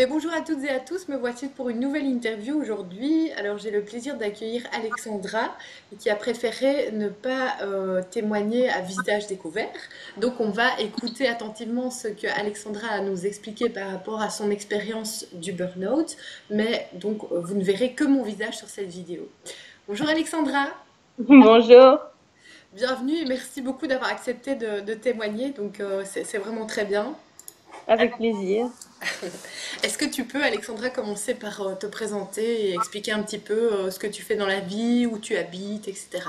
Et bonjour à toutes et à tous, me voici pour une nouvelle interview aujourd'hui. Alors j'ai le plaisir d'accueillir Alexandra qui a préféré ne pas témoigner à visage découvert. Donc on va écouter attentivement ce que Alexandra a à nous expliquer par rapport à son expérience du burn-out. Mais donc vous ne verrez que mon visage sur cette vidéo. Bonjour Alexandra, Bonjour, bienvenue et merci beaucoup d'avoir accepté de témoigner. Donc c'est vraiment très bien. avec plaisir. Est-ce que tu peux, Alexandra, commencer par te présenter et expliquer un petit peu ce que tu fais dans la vie, où tu habites, etc.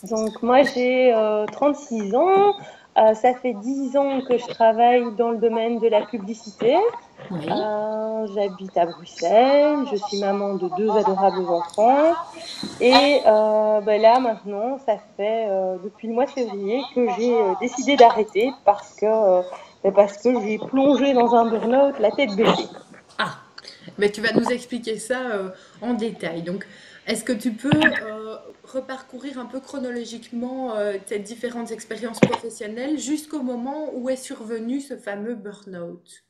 Donc moi j'ai 36 ans, ça fait 10 ans que je travaille dans le domaine de la publicité. Oui. J'habite à Bruxelles, je suis maman de deux adorables enfants et là maintenant ça fait depuis le mois de février que j'ai décidé d'arrêter parce que j'ai plongé dans un burn-out la tête baissée. Ah, mais tu vas nous expliquer ça en détail. Donc, est-ce que tu peux reparcourir un peu chronologiquement tes différentes expériences professionnelles jusqu'au moment où est survenu ce fameux burn-out?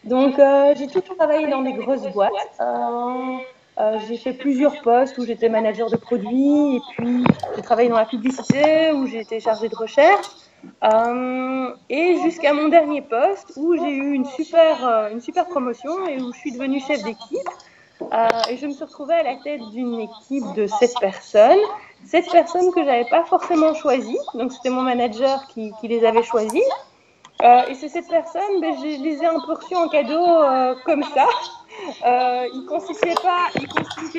Donc, j'ai toujours travaillé dans des grosses boîtes. J'ai fait plusieurs postes où j'étais manager de produits et puis j'ai travaillé dans la publicité où j'ai été chargée de recherche. Et jusqu'à mon dernier poste où j'ai eu une super promotion et où je suis devenue chef d'équipe. Et je me suis retrouvée à la tête d'une équipe de 7 personnes. 7 personnes que j'avais pas forcément choisies. Donc, c'était mon manager qui les avait choisies. Et ces 7 personnes, je les ai un peu reçues en cadeau comme ça. Ils constituaient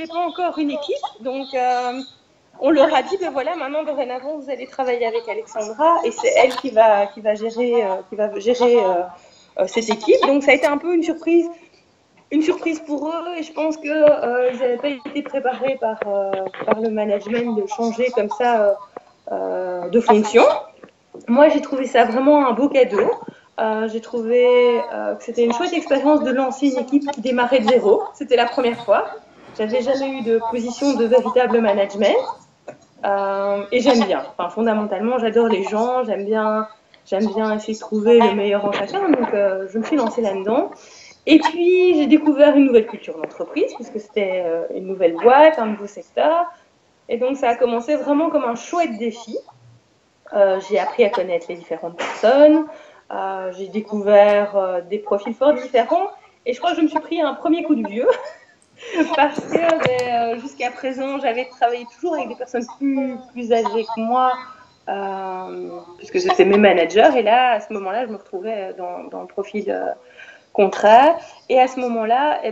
pas encore une équipe, donc on leur a dit, ben voilà, maintenant dorénavant vous allez travailler avec Alexandra et c'est elle qui va gérer cette équipe. Donc ça a été un peu une surprise pour eux et je pense que ils n'avaient pas été préparés par le management de changer comme ça de fonction. Moi, j'ai trouvé ça vraiment un beau cadeau. J'ai trouvé que c'était une chouette expérience de lancer une équipe qui démarrait de zéro. C'était la première fois. J'avais jamais eu de position de véritable management. Et j'aime bien. Enfin, fondamentalement, j'adore les gens. J'aime bien essayer de trouver le meilleur en chacun. Donc, je me suis lancée là-dedans. Et puis, j'ai découvert une nouvelle culture d'entreprise, puisque c'était une nouvelle boîte, un nouveau secteur. Et donc, ça a commencé vraiment comme un chouette défi. J'ai appris à connaître les différentes personnes, j'ai découvert des profils fort différents et je crois que je me suis pris un premier coup de vieux parce que jusqu'à présent j'avais travaillé toujours avec des personnes plus âgées que moi puisque c'était mes managers et là à ce moment-là je me retrouvais dans le profil contraire et à ce moment-là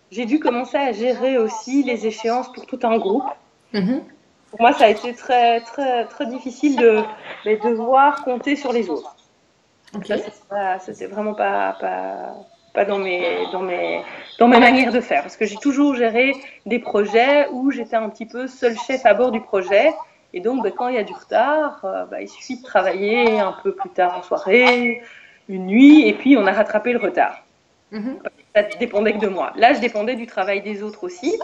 j'ai dû commencer à gérer aussi les échéances pour tout un groupe. Mhm. Pour moi, ça a été très, très, très difficile de devoir compter sur les autres. Ok. Ça, c'était vraiment pas dans mes manières de faire. Parce que j'ai toujours géré des projets où j'étais un petit peu seul chef à bord du projet. Et donc, quand il y a du retard, il suffit de travailler un peu plus tard en soirée, une nuit, et puis on a rattrapé le retard. Mhm. Ça dépendait que de moi. Là, je dépendais du travail des autres aussi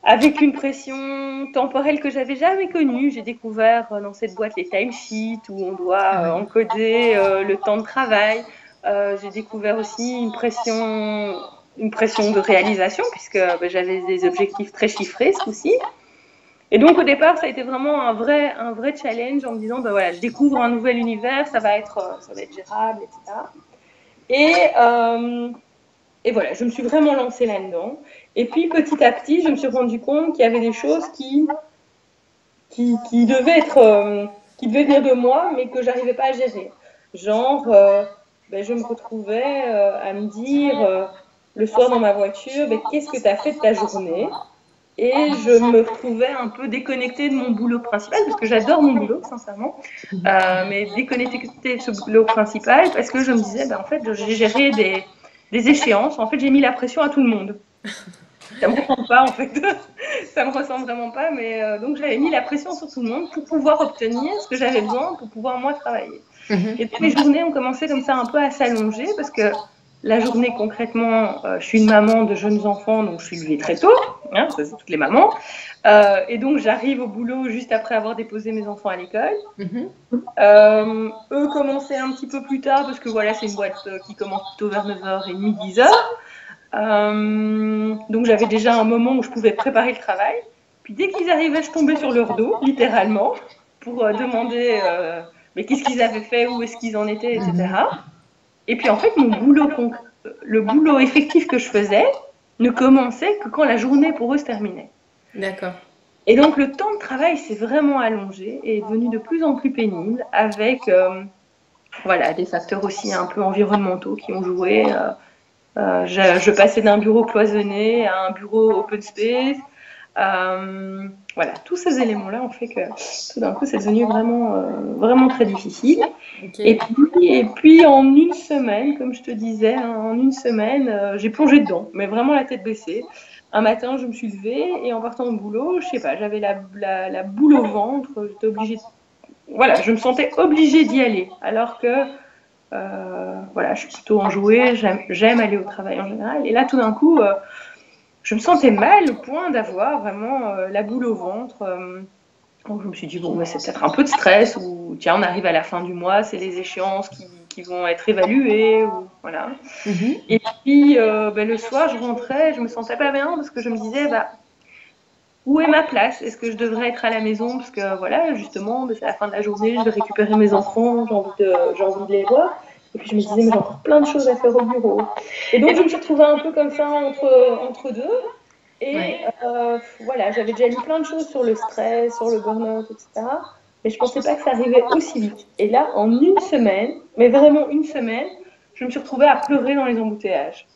avec une pression temporelle que j'avais jamais connue. J'ai découvert dans cette boîte les timesheets où on doit encoder le temps de travail. J'ai découvert aussi une pression de réalisation puisque j'avais des objectifs très chiffrés ce coup-ci. Et donc au départ, ça a été vraiment un vrai challenge en me disant, voilà, je découvre un nouvel univers, ça va être gérable, etc. Et et voilà, je me suis vraiment lancée là-dedans. Et puis petit à petit, je me suis rendu compte qu'il y avait des choses qui devaient qui devaient venir de moi, mais que j'arrivais pas à gérer. Genre, je me retrouvais à me dire le soir dans ma voiture, qu'est-ce que tu as fait de ta journée? Et je me retrouvais un peu déconnectée de mon boulot principal, parce que j'adore mon boulot, sincèrement, mais déconnectée de ce boulot principal, parce que je me disais, en fait, j'ai géré des échéances. En fait, j'ai mis la pression à tout le monde. Ça me ressemble pas, en fait. Ça me ressemble vraiment pas, mais donc j'avais mis la pression sur tout le monde pour pouvoir obtenir ce que j'avais besoin pour pouvoir moi travailler. Mhm. Et donc les journées ont commencé comme ça un peu à s'allonger parce que La journée, concrètement, je suis une maman de jeunes enfants, donc je suis levée très tôt, hein, ça c'est toutes les mamans. Et donc j'arrive au boulot juste après avoir déposé mes enfants à l'école. Eux commençaient un petit peu plus tard, parce que voilà, c'est une boîte qui commence plutôt vers 9h30, 10h. Donc j'avais déjà un moment où je pouvais préparer le travail. Puis dès qu'ils arrivaient, je tombais sur leur dos, littéralement, pour demander mais qu'est-ce qu'ils avaient fait, où est-ce qu'ils en étaient, etc. Et puis en fait, le boulot effectif que je faisais ne commençait que quand la journée pour eux se terminait. D'accord. Et donc le temps de travail s'est vraiment allongé et est devenu de plus en plus pénible, avec voilà, des facteurs aussi un peu environnementaux qui ont joué. Je passais d'un bureau cloisonné à un bureau open space. Voilà, tous ces éléments-là ont fait que tout d'un coup, c'est devenu vraiment très difficile. Okay. Et puis, en une semaine, comme je te disais, hein, en une semaine, j'ai plongé dedans, mais vraiment la tête baissée. Un matin, je me suis levée et en partant au boulot, je sais pas, j'avais la boule au ventre. J'étais obligée, voilà, je me sentais obligée d'y aller, alors que voilà, je suis plutôt enjouée, j'aime aller au travail en général. Et là, tout d'un coup, je me sentais mal au point d'avoir vraiment la boule au ventre. Donc je me suis dit, bon, mais c'est peut-être un peu de stress, ou tiens, on arrive à la fin du mois, c'est les échéances qui vont être évaluées, ou voilà. Et puis, le soir, je rentrais, je me sentais pas bien, parce que je me disais, où est ma place? Est-ce que je devrais être à la maison? Parce que voilà, justement, c'est la fin de la journée, je vais récupérer mes enfants, j'ai envie de les voir. Et puis je me disais, mais j'ai encore plein de choses à faire au bureau. Et donc je me suis retrouvée un peu comme ça entre deux. Et voilà, j'avais déjà lu plein de choses sur le stress, sur le burn-out, etc. Mais je ne pensais pas que ça arrivait aussi vite. Et là, en une semaine, mais vraiment une semaine, je me suis retrouvée à pleurer dans les embouteillages.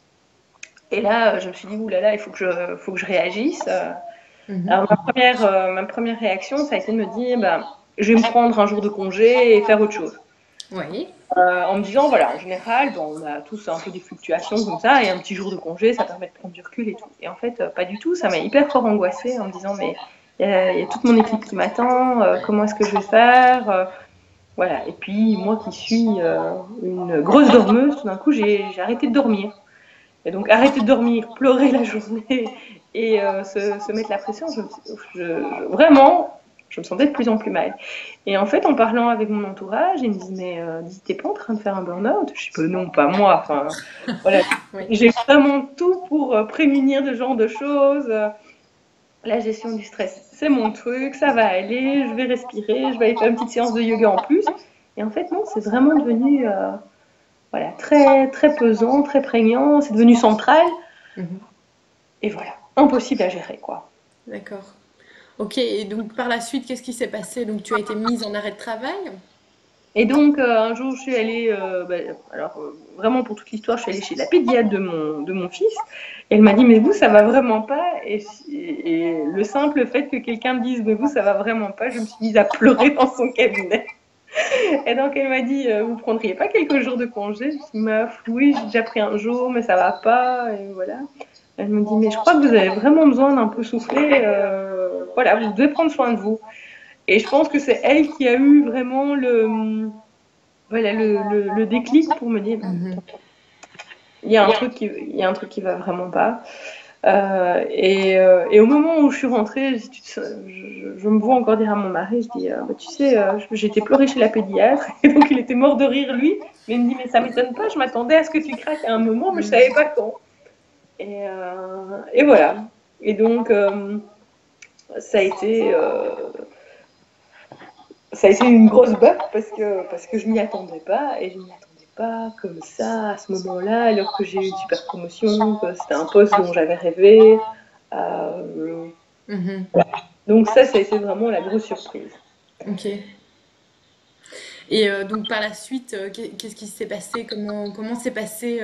Et là, je me suis dit, oulala, il faut que je réagisse. Alors, ma première réaction, ça a été de me dire, je vais me prendre un jour de congé et faire autre chose. Oui. En me disant, voilà, en général, on a tous un peu des fluctuations comme ça, et un petit jour de congé, ça permet de prendre du recul et tout. Et en fait, pas du tout, ça m'a hyper fort angoissée en me disant, mais il y a toute mon équipe qui m'attend, comment est-ce que je vais faire voilà. Et puis, moi qui suis une grosse dormeuse, tout d'un coup, j'ai arrêté de dormir. Et donc, arrêter de dormir, pleurer la journée et se mettre la pression, vraiment, je me sentais de plus en plus mal. Et en fait, en parlant avec mon entourage, ils me disent, mais t'es pas en train de faire un burn-out? Je dis, non, pas moi. Enfin, voilà. Oui. J'ai vraiment tout pour prémunir de ce genre de choses. La gestion du stress, c'est mon truc, ça va aller, je vais respirer, je vais aller faire une petite séance de yoga en plus. Et en fait, non, c'est vraiment devenu voilà, très, très pesant, très prégnant, c'est devenu central. Et voilà, impossible à gérer, quoi. D'accord. Ok, et donc par la suite, qu'est-ce qui s'est passé? Donc tu as été mise en arrêt de travail? Et donc, un jour, je suis allée, alors vraiment pour toute l'histoire, je suis allée chez la pédiatre de mon fils. Et elle m'a dit, mais vous, ça va vraiment pas. Et le simple fait que quelqu'un me dise, mais vous, ça va vraiment pas, je me suis mise à pleurer dans son cabinet. Et donc, elle m'a dit, vous prendriez pas quelques jours de congé? Je me suis dit, oui, j'ai déjà pris un jour, mais ça va pas. Et voilà. Elle me dit, mais je crois que vous avez vraiment besoin d'un peu souffler. Voilà, vous devez prendre soin de vous. Et je pense que c'est elle qui a eu vraiment le déclic pour me dire, il y a un truc qui va vraiment pas. Et au moment où je suis rentrée, je me vois encore dire à mon mari, je dis, tu sais, j'ai été pleurer chez la pédiatre, et donc il était mort de rire lui, mais il me dit, mais ça m'étonne pas, je m'attendais à ce que tu craques à un moment, mais je savais pas quand. Et voilà. Et donc, ça a été une grosse baffe parce que je m'y attendais pas, et je m'y attendais pas comme ça à ce moment-là, alors que j'ai eu une super promotion, que c'était un poste dont j'avais rêvé. Donc ça a été vraiment la grosse surprise. Ok. Et donc par la suite, qu'est-ce qui s'est passé? Comment s'est passé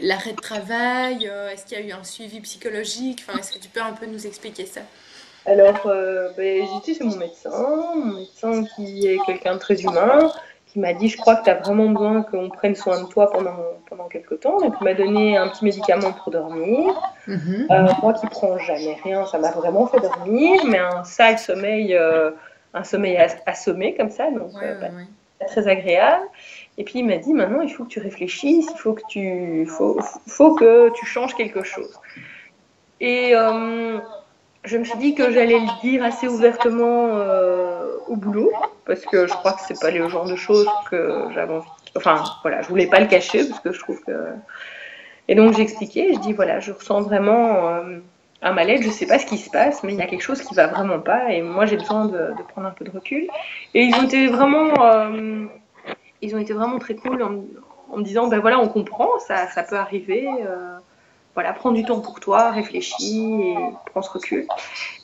l'arrêt de travail? Est-ce qu'il y a eu un suivi psychologique? Enfin, est-ce que tu peux un peu nous expliquer ça? Alors, j'étais chez mon médecin qui est quelqu'un de très humain, qui m'a dit, je crois que tu as vraiment besoin qu'on prenne soin de toi pendant quelques temps. Donc, il m'a donné un petit médicament pour dormir. Moi qui prends jamais rien, ça m'a vraiment fait dormir, mais un sale sommeil, un sommeil assommé comme ça, donc pas très agréable. Et puis il m'a dit, maintenant, il faut que tu réfléchisses, faut que tu changes quelque chose. Et je me suis dit que j'allais le dire assez ouvertement au boulot, parce que je crois que c'est pas le genre de choses que j'avais envie. Enfin, voilà, je voulais pas le cacher, parce que je trouve que. Et donc j'ai expliqué, je dis voilà, je ressens vraiment un mal-être, je sais pas ce qui se passe, mais il y a quelque chose qui va vraiment pas, et moi j'ai besoin de prendre un peu de recul. Et ils ont été vraiment très cool en me disant ben voilà, on comprend, ça peut arriver. Voilà, prends du temps pour toi, réfléchis et prends ce recul.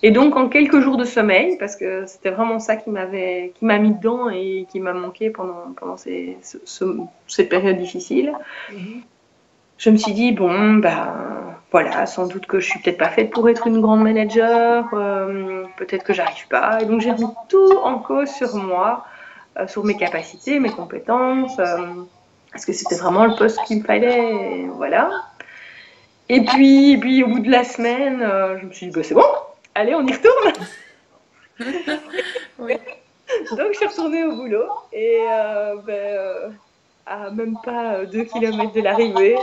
Et donc, en quelques jours de sommeil, parce que c'était vraiment ça qui m'a mis dedans et qui m'a manqué pendant cette période difficile, je me suis dit, bon, ben voilà, sans doute que je suis peut-être pas faite pour être une grande manager, peut-être que j'arrive pas. Et donc, j'ai mis tout en cause sur moi, sur mes capacités, mes compétences, parce que c'était vraiment le poste qu'il me fallait, et voilà. Et puis, au bout de la semaine, je me suis dit, bah, c'est bon, allez, on y retourne. Oui. Donc, je suis retournée au boulot et à même pas 2 kilomètres de l'arrivée,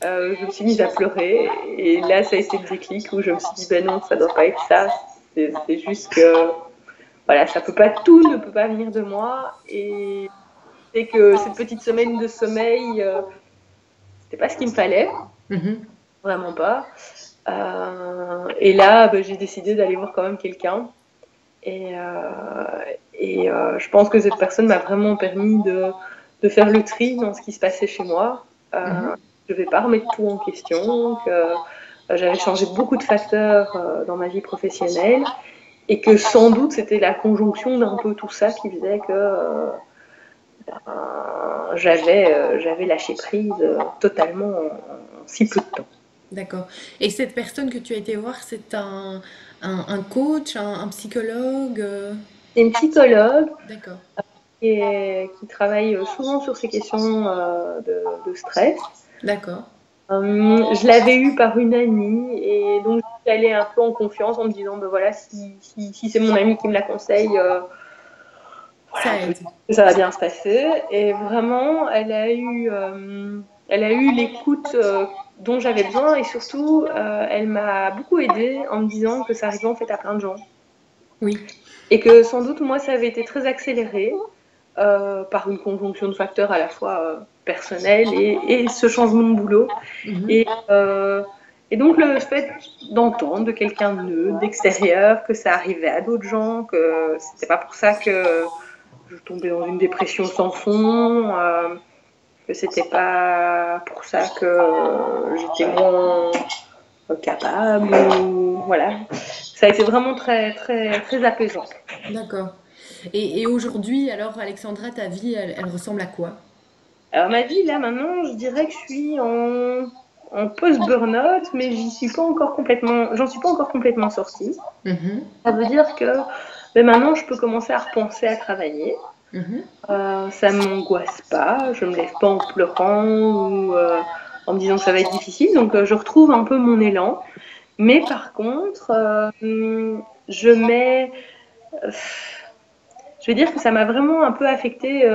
je me suis mise à pleurer. Et là, ça a été le déclic où je me suis dit, ben non, ça doit pas être ça. C'est juste que, voilà, tout ne peut pas venir de moi. Et c'est que cette petite semaine de sommeil, c'était pas ce qu'il me fallait. Vraiment pas. Et là, j'ai décidé d'aller voir quand même quelqu'un. Et je pense que cette personne m'a vraiment permis de faire le tri dans ce qui se passait chez moi. Je ne vais pas remettre tout en question, que j'avais changé beaucoup de facteurs dans ma vie professionnelle et que sans doute c'était la conjonction d'un peu tout ça qui faisait que j'avais lâché prise totalement en si peu de temps. D'accord. Et cette personne que tu as été voir, c'est un coach, un psychologue C'est une psychologue D'accord. qui travaille souvent sur ces questions de stress. D'accord. Je l'avais eu par une amie et donc je suis allée un peu en confiance en me disant ben voilà, si c'est mon amie qui me la conseille, voilà, Ça aide. ça va bien se passer. Et vraiment, elle a eu l'écoute dont j'avais besoin et surtout, elle m'a beaucoup aidée en me disant que ça arrivait en fait à plein de gens. Oui. Et que sans doute, moi, ça avait été très accéléré par une conjonction de facteurs à la fois personnels et ce changement de boulot. Et, et donc, le fait d'entendre de quelqu'un de neutre, d'extérieur, que ça arrivait à d'autres gens, que c'était pas pour ça que je tombais dans une dépression sans fond, que c'était pas pour ça que j'étais moins capable, ou, voilà. Ça a été vraiment très, très, très apaisant. D'accord. Et aujourd'hui, alors, Alexandra, ta vie, elle ressemble à quoi? Alors, ma vie, là, maintenant, je dirais que je suis en post-burnout, mais j'en suis pas encore complètement sortie. Ça veut dire que maintenant, je peux commencer à repenser à travailler. Ça ne m'angoisse pas, je me lève pas en pleurant ou en me disant que ça va être difficile, donc je retrouve un peu mon élan. Mais par contre, je mets... je vais dire que ça m'a vraiment un peu affectée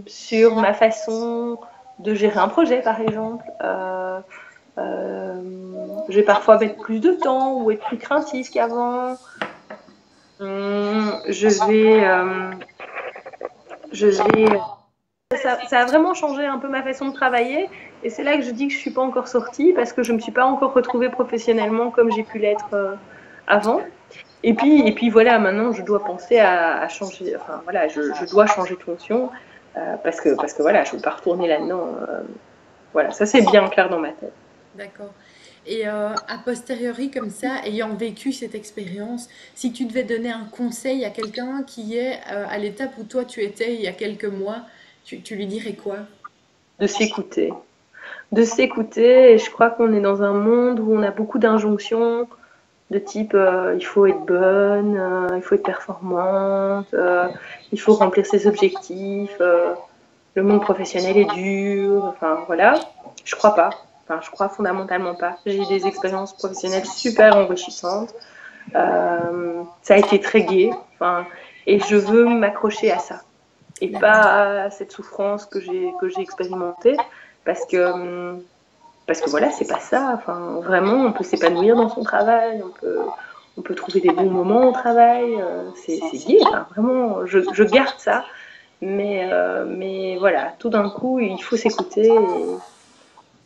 sur ma façon de gérer un projet, par exemple. Je vais parfois mettre plus de temps ou être plus craintive qu'avant. Je vais ça a vraiment changé un peu ma façon de travailler et c'est là que je dis que je ne suis pas encore sortie parce que je ne me suis pas encore retrouvée professionnellement comme j'ai pu l'être avant. Et puis voilà, maintenant je dois penser à changer, enfin voilà, je dois changer de fonction parce que voilà, je ne veux pas retourner là-dedans. Voilà, ça c'est bien clair dans ma tête. D'accord. Et a posteriori, comme ça, ayant vécu cette expérience, si tu devais donner un conseil à quelqu'un qui est à l'étape où toi tu étais il y a quelques mois, tu lui dirais quoi? De s'écouter. De s'écouter, et je crois qu'on est dans un monde où on a beaucoup d'injonctions de type il faut être bonne, il faut être performante, il faut remplir ses objectifs, le monde professionnel est dur, enfin voilà. Je crois pas, enfin je crois fondamentalement pas. J'ai eu des expériences professionnelles super enrichissantes, ça a été très gai, enfin, et je veux m'accrocher à ça. et D'accord. pas cette souffrance que j'ai expérimentée, parce que, parce que voilà, c'est pas ça. Enfin, vraiment, on peut s'épanouir dans son travail, on peut trouver des bons moments au travail, c'est gai. Enfin, vraiment, je garde ça. Mais voilà, tout d'un coup, il faut s'écouter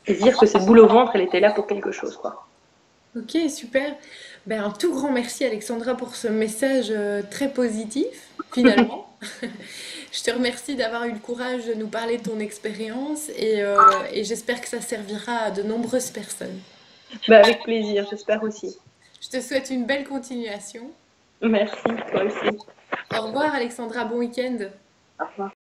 et dire que cette boule au ventre, elle était là pour quelque chose, quoi. Ok, super. Ben, un tout grand merci Alexandra pour ce message très positif, finalement. Je te remercie d'avoir eu le courage de nous parler de ton expérience et j'espère que ça servira à de nombreuses personnes. Bah, avec plaisir, j'espère aussi. Je te souhaite une belle continuation. Merci, toi aussi. Au revoir Alexandra, bon week-end. Au revoir.